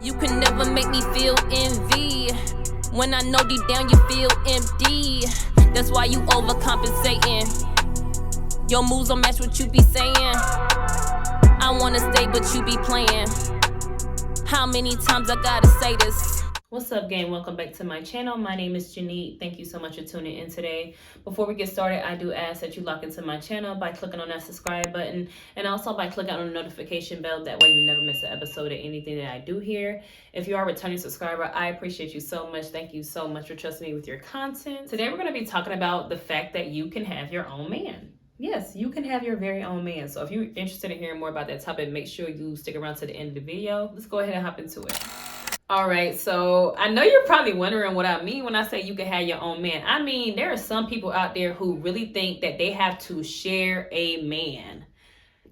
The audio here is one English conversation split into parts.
You can never make me feel envy when I know deep down you feel empty. That's why you overcompensating. Your moves don't match what you be saying. I wanna stay, but you be playing. How many times I gotta say this? What's up, gang? Welcome back to my channel. My name is Janique. Thank you so much for tuning in today. Before we get started, I do ask that you lock into my channel by clicking on that subscribe button and also by clicking on the notification bell. That way you never miss an episode of anything that I do here. If you are a returning subscriber, I appreciate you so much. Thank you so much for trusting me with your content. Today we're going to be talking about the fact that you can have your own man. Yes, you can have your very own man. So if you're interested in hearing more about that topic, make sure you stick around to the end of the video. Let's go ahead and hop into it. All right, so I know you're probably wondering what I mean when I say you can have your own man. I mean, there are some people out there who really think that they have to share a man.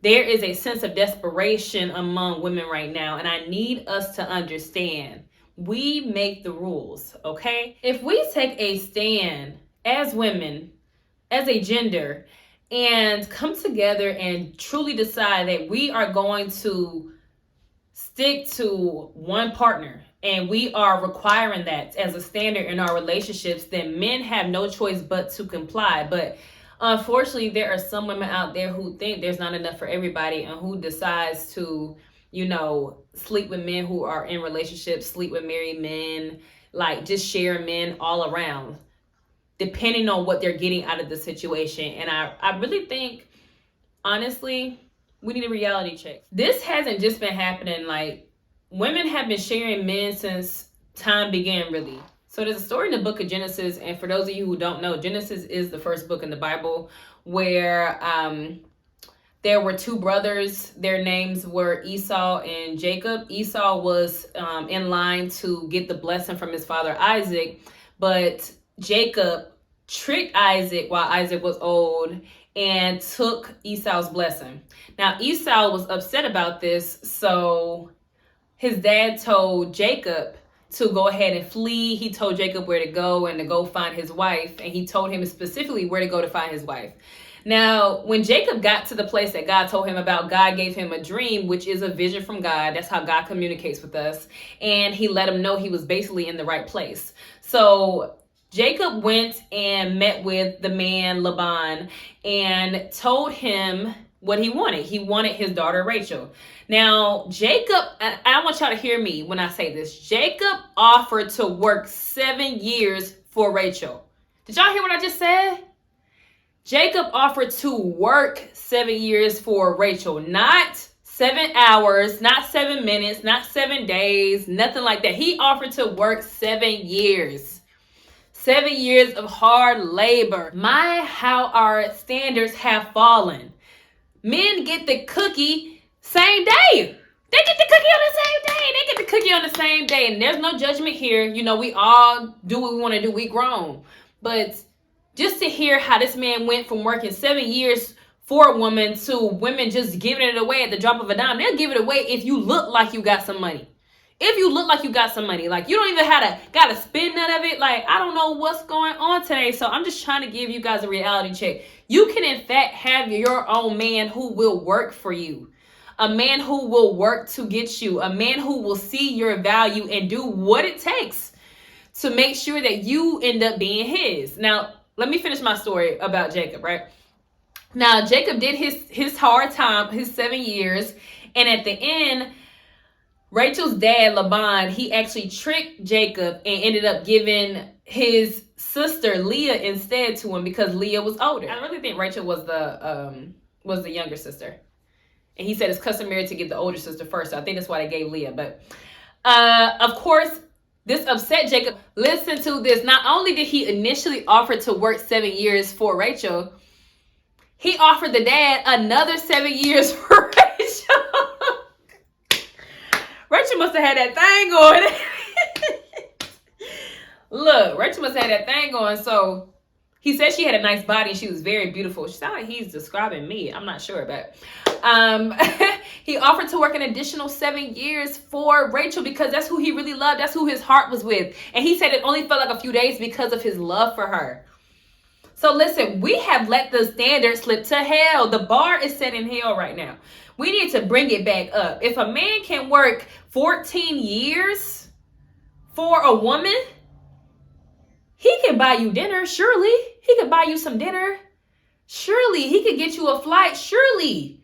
There is a sense of desperation among women right now, and I need us to understand. We make the rules, okay? If we take a stand as women, as a gender, and come together and truly decide that we are going to stick to one partner, and we are requiring that as a standard in our relationships, then men have no choice but to comply. But unfortunately, there are some women out there who think there's not enough for everybody and who decides to, sleep with men who are in relationships, sleep with married men, like just share men all around, depending on what they're getting out of the situation. And I really think, honestly, we need a reality check. This hasn't just been happening. Like, women have been sharing men since time began, really. So there's a story in the book of Genesis. And for those of you who don't know, Genesis is the first book in the Bible where there were two brothers. Their names were Esau and Jacob. Esau was in line to get the blessing from his father Isaac. But Jacob tricked Isaac while Isaac was old and took Esau's blessing. Now, Esau was upset about this, so his dad told Jacob to go ahead and flee. He told Jacob where to go and to go find his wife, and he told him specifically where to go to find his wife. Now, when Jacob got to the place that God told him about, God gave him a dream, which is a vision from God. That's how God communicates with us. And he let him know he was basically in the right place. So Jacob went and met with the man Laban and told him what he wanted. He wanted his daughter Rachel. Now, Jacob, and I want y'all to hear me when I say this, Jacob offered to work 7 years for Rachel. Did y'all hear what I just said? Jacob offered to work 7 years for Rachel, not 7 hours, not 7 minutes, not 7 days, nothing like that. He offered to work 7 years. 7 years of hard labor. How our standards have fallen. Men get the cookie same day. They get the cookie on the same day. They get the cookie on the same day. And there's no judgment here. We all do what we want to do. We grown. But just to hear how this man went from working 7 years for a woman to women just giving it away at the drop of a dime. They'll give it away if you look like you got some money. If you look like you got some money, like you don't even gotta spend none of it. Like, I don't know what's going on today. So I'm just trying to give you guys a reality check. You can in fact have your own man who will work for you. A man who will work to get you. A man who will see your value and do what it takes to make sure that you end up being his. Now, let me finish my story about Jacob, right? Now, Jacob did his hard time, his 7 years. And at the end, Rachel's dad, Laban, he actually tricked Jacob and ended up giving his sister Leah instead to him because Leah was older. I really think Rachel was the younger sister. And he said it's customary to give the older sister first. So I think that's why they gave Leah. But of course, this upset Jacob. Listen to this. Not only did he initially offer to work 7 years for Rachel, he offered the dad another 7 years for Rachel. Rachel must have had that thing going. Look, Rachel must have had that thing going. So he said she had a nice body and she was very beautiful. She sounded like he's describing me. I'm not sure, but he offered to work an additional 7 years for Rachel because that's who he really loved. That's who his heart was with. And he said it only felt like a few days because of his love for her. So listen, we have let the standard slip to hell. The bar is set in hell right now. We need to bring it back up. If a man can work 14 years for a woman, he can buy you dinner, surely. He could buy you some dinner. Surely. He could get you a flight. Surely.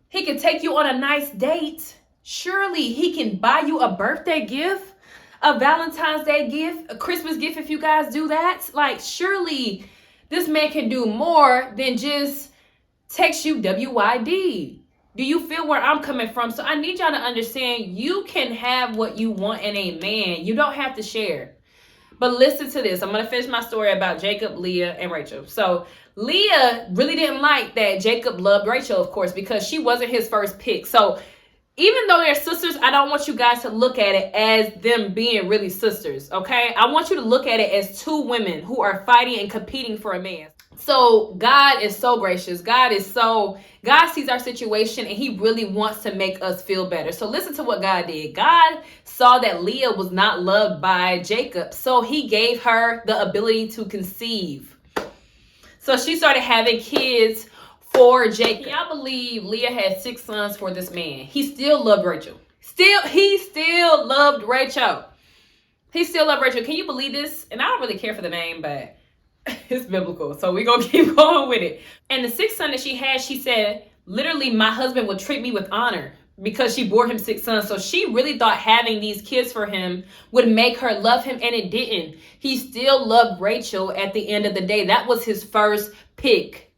He could take you on a nice date. Surely. He can buy you a birthday gift, a Valentine's Day gift, a Christmas gift if you guys do that. Like, surely this man can do more than just text you WYD. Do you feel where I'm coming from? So I need y'all to understand, you can have what you want in a man. You don't have to share. But listen to this. I'm going to finish my story about Jacob, Leah, and Rachel. So Leah really didn't like that Jacob loved Rachel, of course, because she wasn't his first pick. So even though they're sisters, I don't want you guys to look at it as them being really sisters, okay? I want you to look at it as two women who are fighting and competing for a man. So God is so gracious. God sees our situation and he really wants to make us feel better. So listen to what God did. God saw that Leah was not loved by Jacob, so he gave her the ability to conceive. So she started having kids for Jacob. Can y'all believe Leah had 6 sons for this man? He still loved Rachel. He still loved Rachel. He still loved Rachel. Can you believe this? And I don't really care for the name, but it's biblical. So we're going to keep going with it. And the 6th son that she had, she said, literally, my husband would treat me with honor because she bore him 6 sons. So she really thought having these kids for him would make her love him, and it didn't. He still loved Rachel at the end of the day. That was his first pick.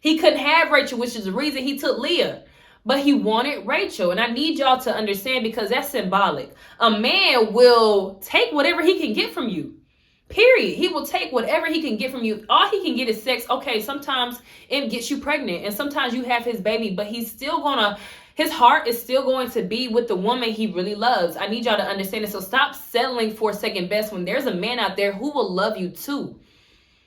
He couldn't have Rachel, which is the reason he took Leah. But he wanted Rachel. And I need y'all to understand, because that's symbolic. A man will take whatever he can get from you. Period. He will take whatever he can get from you. All he can get is sex. Okay, sometimes it gets you pregnant. And sometimes you have his baby. But his heart is still going to be with the woman he really loves. I need y'all to understand it. So stop settling for second best when there's a man out there who will love you too.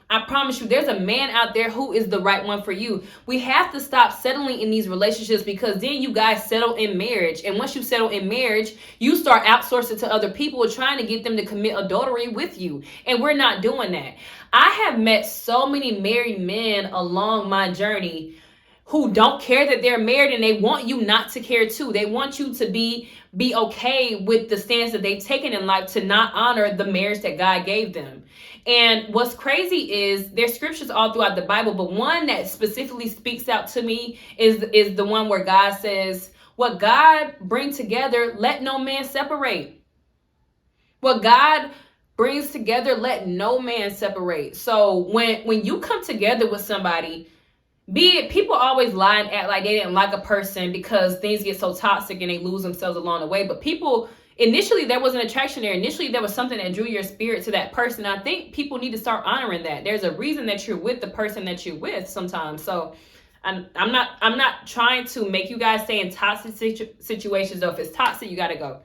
I promise you, there's a man out there who is the right one for you. We have to stop settling in these relationships, because then you guys settle in marriage. And once you settle in marriage, you start outsourcing to other people, trying to get them to commit adultery with you. And we're not doing that. I have met so many married men along my journey who don't care that they're married, and they want you not to care too. They want you to be okay with the stance that they've taken in life, to not honor the marriage that God gave them. And what's crazy is there's scriptures all throughout the Bible, but one that specifically speaks out to me is the one where God says, what God brings together, let no man separate. What God brings together, let no man separate. So when you come together with somebody, be it, people always lie and act like they didn't like a person because things get so toxic and they lose themselves along the way. But people, initially there was an attraction there. Initially there was something that drew your spirit to that person. I think people need to start honoring that. There's a reason that you're with the person that you're with sometimes. So I'm not trying to make you guys stay in toxic situations. Though if it's toxic, you got to go.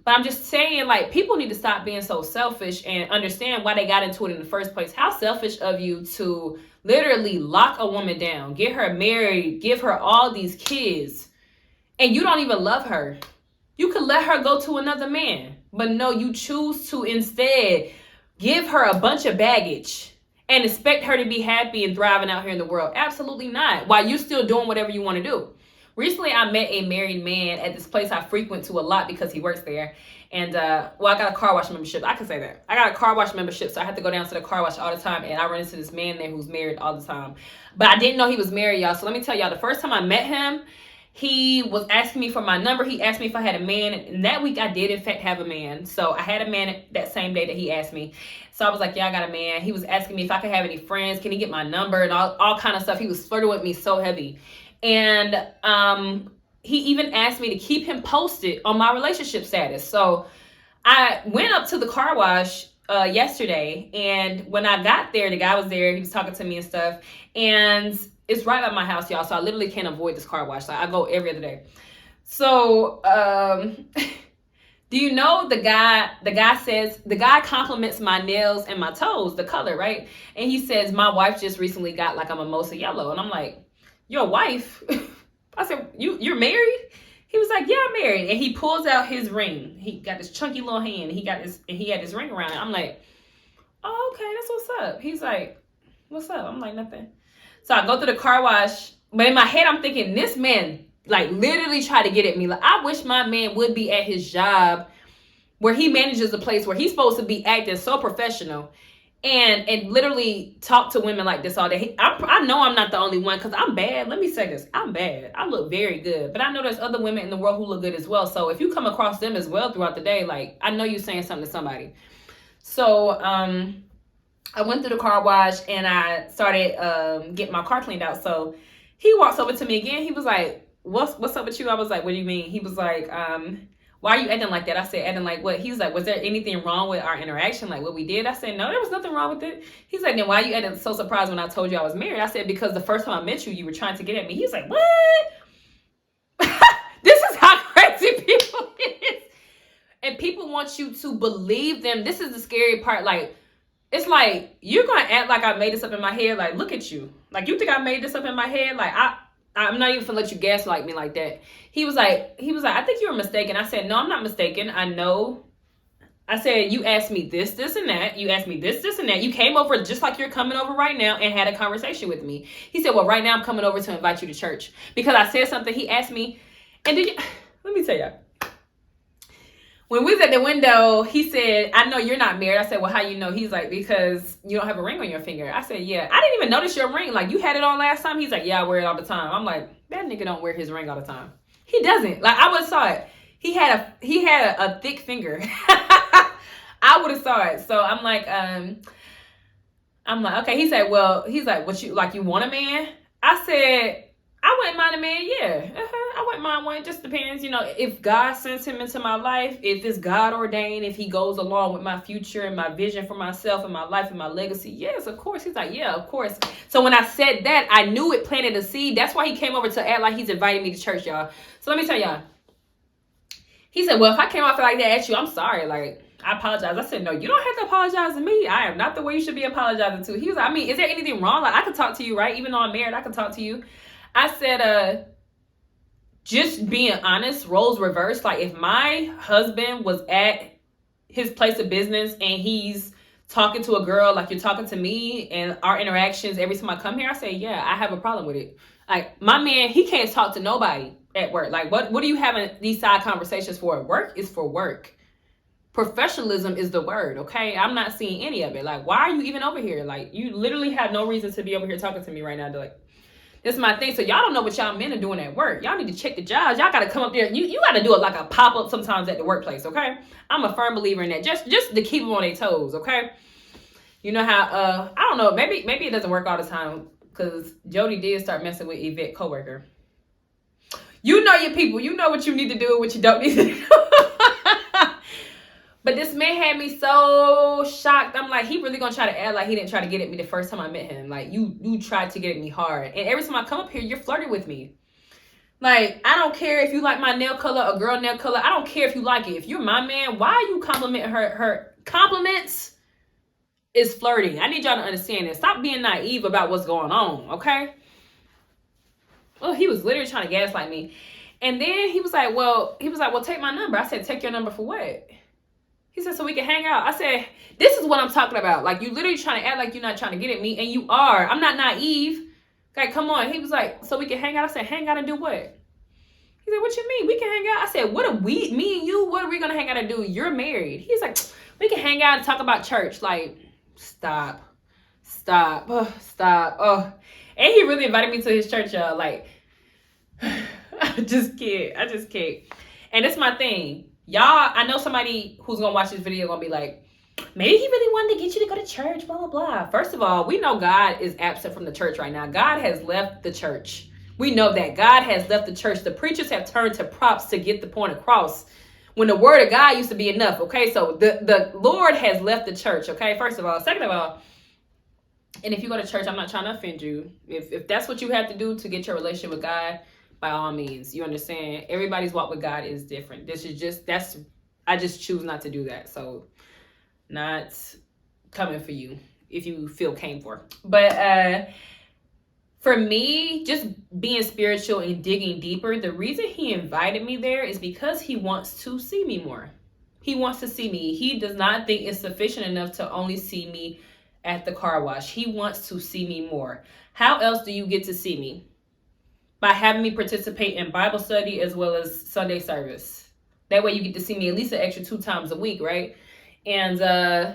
But I'm just saying, like, people need to stop being so selfish and understand why they got into it in the first place. How selfish of you to literally lock a woman down, get her married, give her all these kids, and you don't even love her. You could let her go to another man. But no, you choose to instead give her a bunch of baggage and expect her to be happy and thriving out here in the world. Absolutely not. While you're still doing whatever you want to do. Recently, I met a married man at this place I frequent to a lot because he works there. And, I got a car wash membership. I can say that. I got a car wash membership, so I have to go down to the car wash all the time. And I run into this man there who's married all the time. But I didn't know he was married, y'all. So let me tell y'all, the first time I met him, he was asking me for my number. He asked me if I had a man. And that week, I did, in fact, have a man. So I had a man that same day that he asked me. So I was like, yeah, I got a man. He was asking me if I could have any friends. Can he get my number? And all kind of stuff. He was flirting with me so heavy. And he even asked me to keep him posted on my relationship status. So I went up to the car wash yesterday, and when I got there, the guy was there. He was talking to me and stuff, and it's right by my house, y'all. So I literally can't avoid this car wash. Like, I go every other day. So do you know the guy compliments my nails and my toes, the color, right? And he says, my wife just recently got like a mimosa yellow. And I'm like, your wife? I said, you're married? He was like, yeah, I'm married. And he pulls out his ring. He got this chunky little hand. He had his ring around it. I'm like, oh, okay, that's what's up. He's like, What's up? I'm like, nothing. So I go through the car wash, but in my head, I'm thinking, this man, like, literally tried to get at me. Like, I wish my man would be at his job where he manages a place where he's supposed to be acting so professional and literally talk to women like this all day. I know I'm not the only one, because I'm bad. Let me say this. I'm bad. I look very good. But I know there's other women in the world who look good as well. So if you come across them as well throughout the day, like, I know you're saying something to somebody. So I went through the car wash and I started getting my car cleaned out. So he walks over to me again. He was like, what's up with you? I was like, what do you mean? He was like, why are you acting like that? I said, acting like what? He's like, was there anything wrong with our interaction? Like what we did? I said, no, there was nothing wrong with it. He's like, then why are you acting so surprised when I told you I was married? I said, because the first time I met you, you were trying to get at me. He's like, what? This is how crazy people is. And people want you to believe them. This is the scary part. Like, it's like, you're going to act like I made this up in my head. Like, look at you. Like, you think I made this up in my head? Like, I'm not even gonna let you gaslight me like that. He was like, I think you were mistaken. I said, no, I'm not mistaken. I know. I said, you asked me this, and that. You asked me this, and that. You came over just like you're coming over right now and had a conversation with me. He said, well, right now I'm coming over to invite you to church. Because I said something. He asked me, and let me tell you. When we was at the window, he said, I know you're not married. I said, well, how you know? He's like, because you don't have a ring on your finger. I said, yeah. I didn't even notice your ring. Like, you had it on last time? He's like, yeah, I wear it all the time. I'm like, that nigga don't wear his ring all the time. He doesn't. Like, I would have saw it. He had a thick finger. I would have saw it. So I'm like, okay. He said, what you, like, you want a man? I said, I wouldn't mind a man, yeah. I wouldn't mind one. It just depends, if God sends him into my life, if it's God ordained, if he goes along with my future and my vision for myself and my life and my legacy. Yes, of course. He's like, yeah, of course. So when I said that, I knew it planted a seed. That's why he came over to act like he's inviting me to church, y'all. So let me tell y'all. He said, well, if I came off like that at you, I'm sorry. Like, I apologize. I said, no, you don't have to apologize to me. I am not the way you should be apologizing to. He was like, I mean, is there anything wrong? Like, I can talk to you, right? Even though I'm married, I can talk to you. I said, just being honest, roles reversed. Like, if my husband was at his place of business and he's talking to a girl like you're talking to me, and our interactions every time I come here, I say, yeah, I have a problem with it. Like, my man, he can't talk to nobody at work. Like, what are you having these side conversations for? Work is for work. Professionalism is the word, okay? I'm not seeing any of it. Like, why are you even over here? Like, you literally have no reason to be over here talking to me right now. Like, this is my thing. So y'all don't know what y'all men are doing at work. Y'all need to check the jobs. Y'all got to come up there. You got to do it like a pop-up sometimes at the workplace, okay? I'm a firm believer in that. Just to keep them on their toes, okay? You know how, I don't know, maybe it doesn't work all the time, because Jody did start messing with Yvette coworker. You know your people. You know what you need to do and what you don't need to do. But this man had me so shocked. I'm like, he really gonna try to act like he didn't try to get at me the first time I met him. Like, you tried to get at me hard. And every time I come up here, you're flirting with me. Like, I don't care if you like my nail color, a girl nail color. I don't care if you like it. If you're my man, why are you complimenting her? Her compliments is flirting. I need y'all to understand this. Stop being naive about what's going on, okay? Well, he was literally trying to gaslight me. And then he was like, well, take my number. I said, take your number for what? He said, so we can hang out. I said, this is what I'm talking about. Like, you literally trying to act like you're not trying to get at me, and you are. I'm not naive. Okay, come on. He was like, so we can hang out. I said, hang out and do what? He said, what you mean? We can hang out. I said, me and you, what are we going to hang out and do? You're married. He's like, we can hang out and talk about church. Like, stop. Oh. And he really invited me to his church, y'all. Like, I just can't. And it's my thing. Y'all, I know somebody who's going to watch this video going to be like, maybe he really wanted to get you to go to church, blah, blah, blah. First of all, we know God is absent from the church right now. God has left the church. We know that. God has left the church. The preachers have turned to props to get the point across, when the word of God used to be enough, okay? So the Lord has left the church, okay? First of all. Second of all, and if you go to church, I'm not trying to offend you. If that's what you have to do to get your relationship with God, by all means, you understand. Everybody's walk with God is different. I just choose not to do that. So, not coming for you if you feel came for. But for me, just being spiritual and digging deeper, the reason he invited me there is because he wants to see me more. He wants to see me. He does not think it's sufficient enough to only see me at the car wash. He wants to see me more. How else do you get to see me? By having me participate in Bible study as well as Sunday service. That way you get to see me at least an extra 2 times a week, right? And I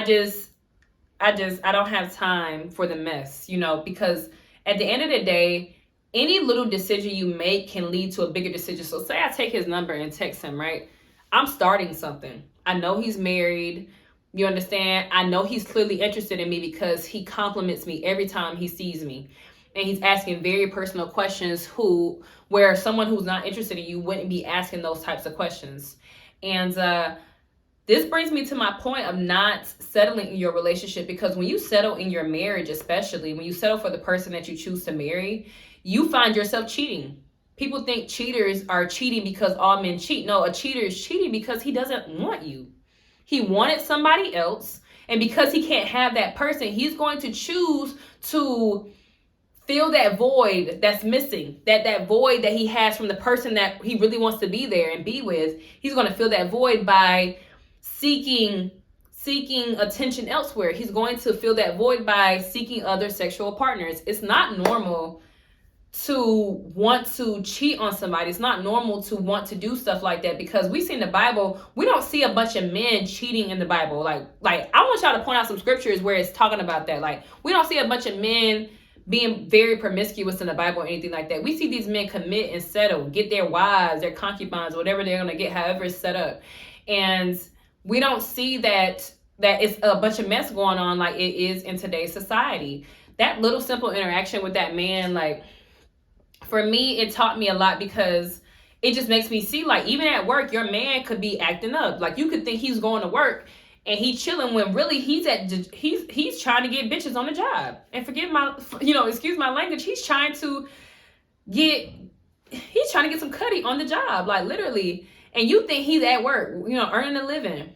don't have time for the mess, because at the end of the day, any little decision you make can lead to a bigger decision. So say I take his number and text him, right? I'm starting something. I know he's married. You understand? I know he's clearly interested in me because he compliments me every time he sees me. And he's asking very personal questions where someone who's not interested in you wouldn't be asking those types of questions. And this brings me to my point of not settling in your relationship, because when you settle in your marriage, especially when you settle for the person that you choose to marry, you find yourself cheating. People think cheaters are cheating because all men cheat. No, a cheater is cheating because he doesn't want you. He wanted somebody else, and because he can't have that person, he's going to choose to fill that void that's missing, that void that he has from the person that he really wants to be there and be with. He's going to fill that void by seeking attention elsewhere. He's going to fill that void by seeking other sexual partners. It's not normal to want to cheat on somebody. It's not normal to want to do stuff like that, because we see in the Bible, we don't see a bunch of men cheating in the Bible. Like I want y'all to point out some scriptures where it's talking about that. Like, we don't see a bunch of men being very promiscuous in the Bible or anything like that. We see these men commit and settle, get their wives, their concubines, whatever they're going to get, however it's set up. And we don't see that it's a bunch of mess going on like it is in today's society. That little simple interaction with that man, like, for me, it taught me a lot, because it just makes me see, like, even at work, your man could be acting up. Like, you could think he's going to work and he's chilling when really he's trying to get bitches on the job. And excuse my language, he's trying to get some cutty on the job, like, literally. And you think he's at work, earning a living.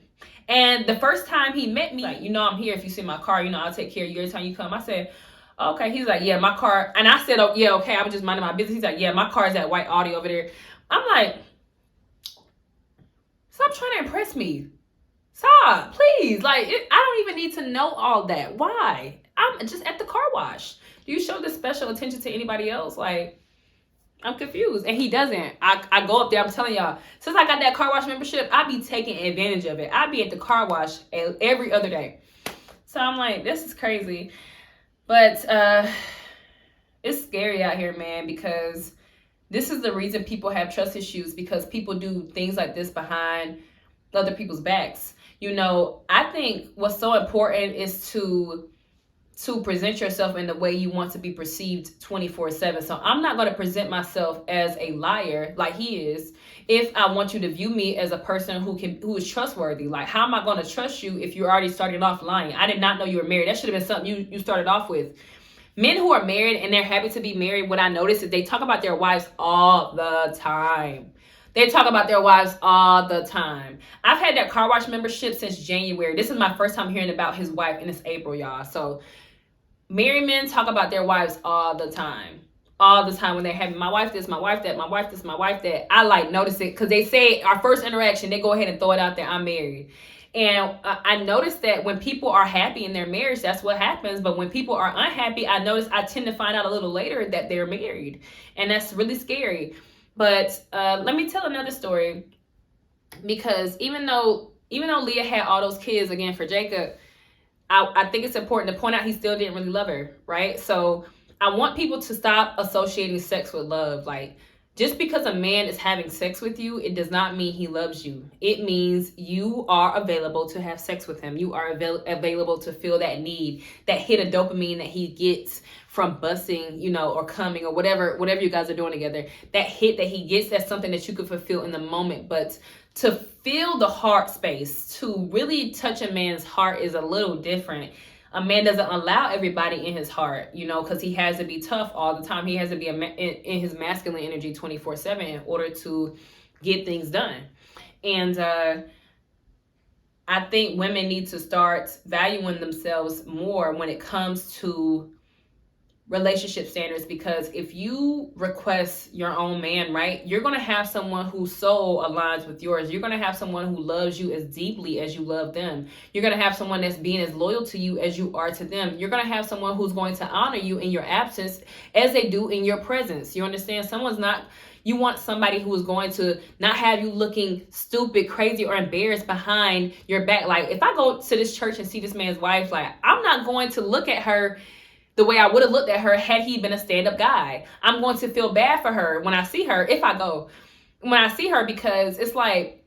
And the first time he met me, like, I'm here. If you see my car, I'll take care of you every time you come. I said, okay. He's like, yeah, my car. And I said, oh, yeah, okay. I was just minding my business. He's like, yeah, my car is that white Audi over there. I'm like, stop trying to impress me. Stop, please. Like, I don't even need to know all that. Why? I'm just at the car wash. Do you show this special attention to anybody else? Like, I'm confused. And he doesn't. I go up there. I'm telling y'all, since I got that car wash membership, I be taking advantage of it. I be at the car wash every other day. So I'm like, this is crazy. But it's scary out here, man, because this is the reason people have trust issues, because people do things like this behind other people's backs. I think what's so important is to present yourself in the way you want to be perceived 24/7. So I'm not going to present myself as a liar like he is if I want you to view me as a person who is trustworthy. Like, how am I going to trust you if you're already starting off lying? I did not know you were married. That should have been something you started off with. Men who are married and they're happy to be married, what I notice is they talk about their wives all the time. They talk about their wives all the time. I've had that car wash membership since January. This is my first time hearing about his wife, and it's April, y'all. So married men talk about their wives all the time. All the time when they're having my wife this, my wife that, my wife this, my wife that. I notice it because they say our first interaction, they go ahead and throw it out there, I'm married. And I noticed that when people are happy in their marriage, that's what happens. But when people are unhappy, I tend to find out a little later that they're married. And that's really scary. But let me tell another story, because even though Leah had all those kids again for Jacob, I think it's important to point out he still didn't really love her, right? So I want people to stop associating sex with love. Like, just because a man is having sex with you, it does not mean he loves you. It means you are available to have sex with him. You are available to feel that need, that hit of dopamine that he gets from busting, or coming, or whatever you guys are doing together. That hit that he gets, that's something that you could fulfill in the moment. But to feel the heart space, to really touch a man's heart is a little different. A man doesn't allow everybody in his heart, because he has to be tough all the time. He has to be in his masculine energy 24/7 in order to get things done. And I think women need to start valuing themselves more when it comes to relationship standards, because if you request your own man, right, you're going to have someone whose soul aligns with yours. You're going to have someone who loves you as deeply as you love them. You're going to have someone that's being as loyal to you as you are to them. You're going to have someone who's going to honor you in your absence as they do in your presence. You understand? You want somebody who is going to not have you looking stupid, crazy, or embarrassed behind your back. Like, if I go to this church and see this man's wife, like, I'm not going to look at her the way I would have looked at her had he been a stand-up guy. I'm going to feel bad for her when I see her, because it's like,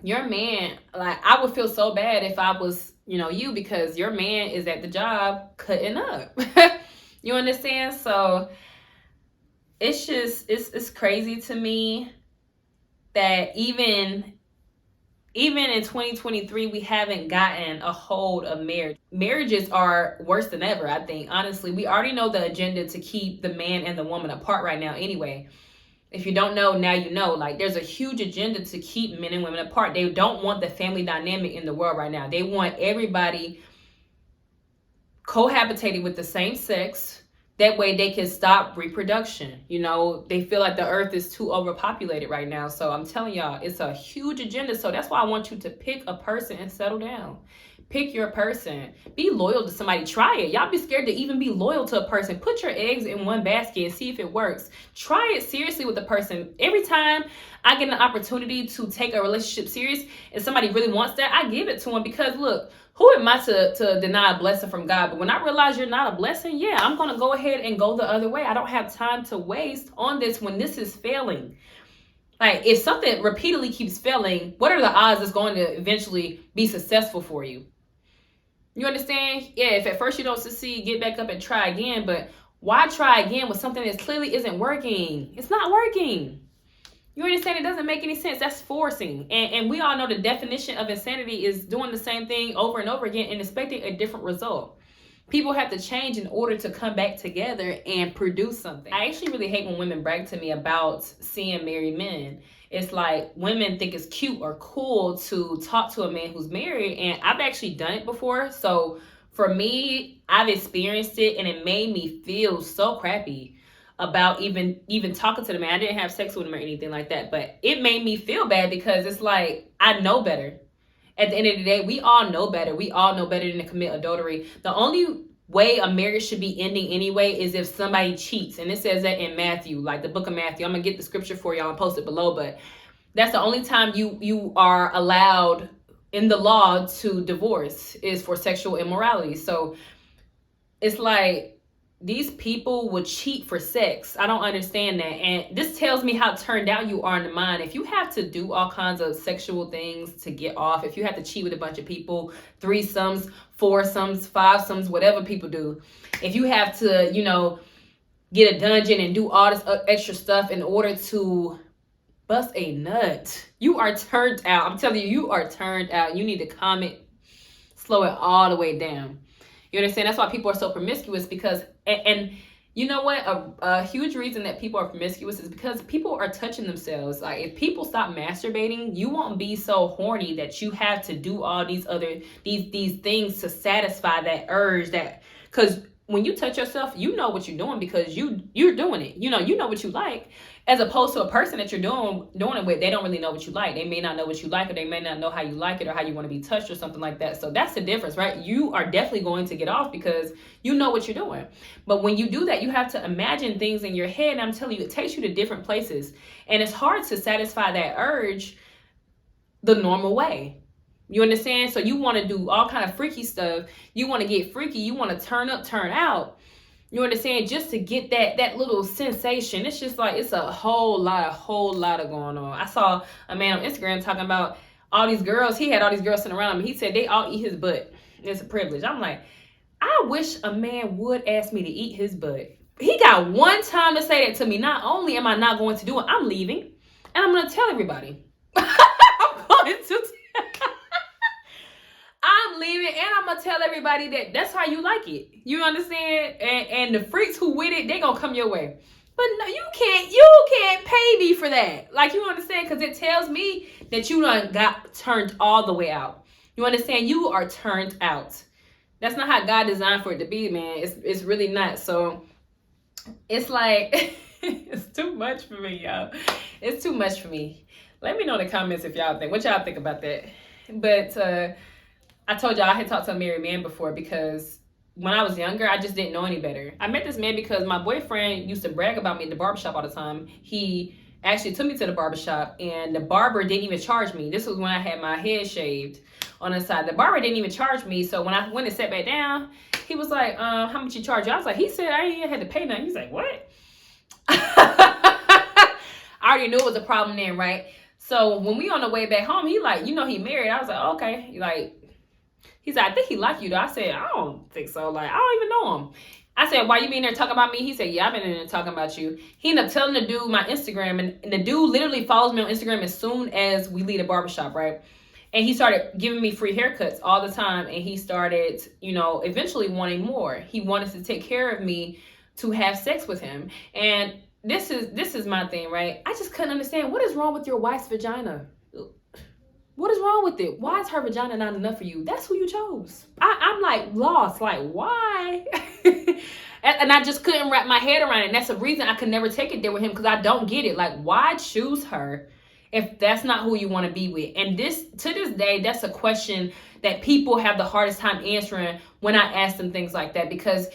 your man, like, I would feel so bad if I was, you, because your man is at the job cutting up. You understand? So it's just, it's crazy to me that even in 2023, we haven't gotten a hold of marriage. Marriages are worse than ever, I think. Honestly, we already know the agenda to keep the man and the woman apart right now anyway. If you don't know, now you know. Like, there's a huge agenda to keep men and women apart. They don't want the family dynamic in the world right now. They want everybody cohabitating with the same sex. That way they can stop reproduction. They feel like the earth is too overpopulated right now. So I'm telling y'all, it's a huge agenda. So that's why I want you to pick a person and settle down. Pick your person. Be loyal to somebody. Try it. Y'all be scared to even be loyal to a person. Put your eggs in one basket and see if it works. Try it seriously with the person. Every time I get an opportunity to take a relationship serious and somebody really wants that, I give it to them, because look, who am I to deny a blessing from God? But when I realize you're not a blessing, yeah, I'm going to go ahead and go the other way. I don't have time to waste on this when this is failing. Like, if something repeatedly keeps failing, what are the odds it's going to eventually be successful for you? You understand? Yeah, if at first you don't succeed, get back up and try again. But why try again with something that clearly isn't working? It's not working. You understand? It doesn't make any sense. That's forcing. And we all know the definition of insanity is doing the same thing over and over again and expecting a different result. People have to change in order to come back together and produce something. I actually really hate when women brag to me about seeing married men. It's like women think it's cute or cool to talk to a man who's married. And I've actually done it before. So for me, I've experienced it and it made me feel so crappy about even talking to the man. I didn't have sex with him or anything like that, but it made me feel bad because it's like, I know better. At the end of the day, we all know better. We all know better than to commit adultery. The only way a marriage should be ending anyway is if somebody cheats. And it says that in Matthew, like the book of Matthew. I'm going to get the scripture for y'all and post it below, but that's the only time you are allowed in the law to divorce is for sexual immorality. So it's like, these people would cheat for sex. I don't understand that. And this tells me how turned out you are in the mind. If you have to do all kinds of sexual things to get off, if you have to cheat with a bunch of people, threesomes, foursomes, fivesomes, whatever people do, if you have to, get a dungeon and do all this extra stuff in order to bust a nut, you are turned out. I'm telling you, you are turned out. You need to comment, slow it all the way down. You understand? That's why people are so promiscuous, because, and you know what? A huge reason that people are promiscuous is because people are touching themselves. Like, if people stop masturbating, you won't be so horny that you have to do all these things to satisfy that urge. Because when you touch yourself, you know what you're doing because you're doing it. You know what you like. As opposed to a person that you're doing it with, they don't really know what you like. They may not know what you like, or they may not know how you like it or how you want to be touched or something like that. So that's the difference, right? You are definitely going to get off because you know what you're doing. But when you do that, you have to imagine things in your head. And I'm telling you, it takes you to different places. And it's hard to satisfy that urge the normal way. You understand? So you want to do all kind of freaky stuff. You want to get freaky. You want to turn up, turn out. You understand? Just to get that little sensation. It's just like, it's a whole lot of going on. I saw a man on Instagram talking about all these girls. He had all these girls sitting around him. He said they all eat his butt. It's a privilege. I'm like, I wish a man would ask me to eat his butt. He got one time to say that to me. Not only am I not going to do it, I'm leaving. And I'm going to tell everybody. I'm going to I'm leaving, and I'm gonna tell everybody that that's how you like it. You understand? And the freaks who with it, they gonna come your way. But no, you can't pay me for that. Like, you understand? Because it tells me that you done got turned all the way out. You understand? You are turned out. That's not how God designed for it to be, man. It's really not. So it's like it's too much for me, y'all. It's too much for me. Let me know in the comments if y'all think what y'all think about that. But I told y'all I had talked to a married man before because when I was younger, I just didn't know any better. I met this man because my boyfriend used to brag about me at the barbershop all the time. He actually took me to the barbershop, and the barber didn't even charge me. This was when I had my head shaved on the side. The barber didn't even charge me. So when I went and sat back down, he was like, how much you charge you? I was like, he said I ain't even had to pay nothing. He's like, what? I already knew it was a problem then, right? So when we on the way back home, he like, you know, he married. I was like, oh, okay. Like, he said, I think he like you though. I said, I don't think so. Like, I don't even know him. I said, why you been there talking about me? He said, yeah, I've been in there talking about you. He ended up telling the dude my Instagram, and the dude literally follows me on Instagram as soon as we leave the barbershop, right? And he started giving me free haircuts all the time. And he started, you know, eventually wanting more. He wanted to take care of me to have sex with him. And this is my thing, right? I just couldn't understand, what is wrong with your wife's vagina? What is wrong with it? Why is her vagina not enough for you? That's who you chose. I'm like lost. Like, why? And I just couldn't wrap my head around it. And that's the reason I could never take it there with him, because I don't get it. Like, why choose her if that's not who you want to be with? And to this day, that's a question that people have the hardest time answering when I ask them things like that. Because,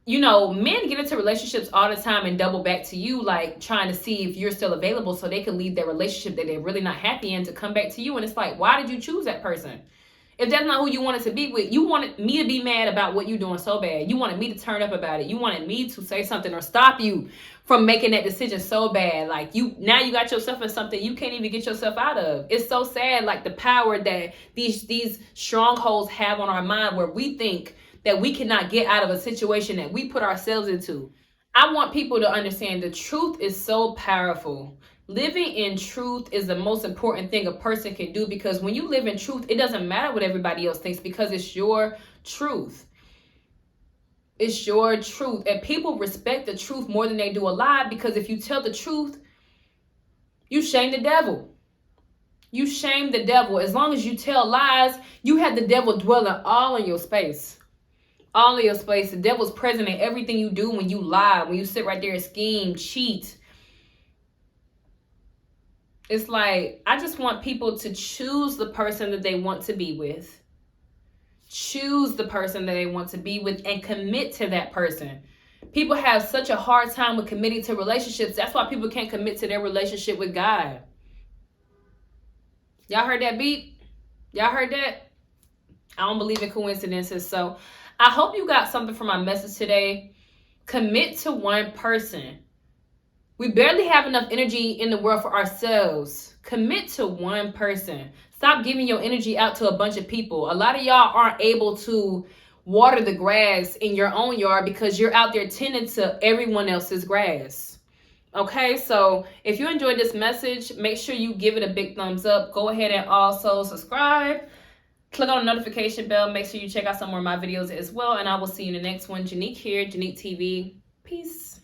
you know, men get into relationships all the time and double back to you, like trying to see if you're still available so they can leave their relationship that they're really not happy in to come back to you. And it's like, why did you choose that person? If that's not who you wanted to be with, you wanted me to be mad about what you're doing so bad. You wanted me to turn up about it. You wanted me to say something or stop you from making that decision so bad. Like, now you got yourself in something you can't even get yourself out of. It's so sad, like the power that these strongholds have on our mind, where we think that we cannot get out of a situation that we put ourselves into. I want people to understand the truth is so powerful. Living in truth is the most important thing a person can do, because when you live in truth, it doesn't matter what everybody else thinks, because it's your truth. It's your truth. And people respect the truth more than they do a lie, because if you tell the truth, you shame the devil. You shame the devil. As long as you tell lies, you have the devil dwelling all in your space. All of your space. The devil's present in everything you do when you lie, when you sit right there and scheme, cheat. It's like, I just want people to choose the person that they want to be with. Choose the person that they want to be with and commit to that person. People have such a hard time with committing to relationships. That's why people can't commit to their relationship with God. Y'all heard that beat? Y'all heard that? I don't believe in coincidences. So I hope you got something from my message today. Commit to one person. We barely have enough energy in the world for ourselves. Commit to one person. Stop giving your energy out to a bunch of people. A lot of y'all aren't able to water the grass in your own yard because you're out there tending to everyone else's grass. Okay, so if you enjoyed this message, make sure you give it a big thumbs up. Go ahead and also subscribe. Click on the notification bell. Make sure you check out some more of my videos as well. And I will see you in the next one. Janique here, Janique TV. Peace.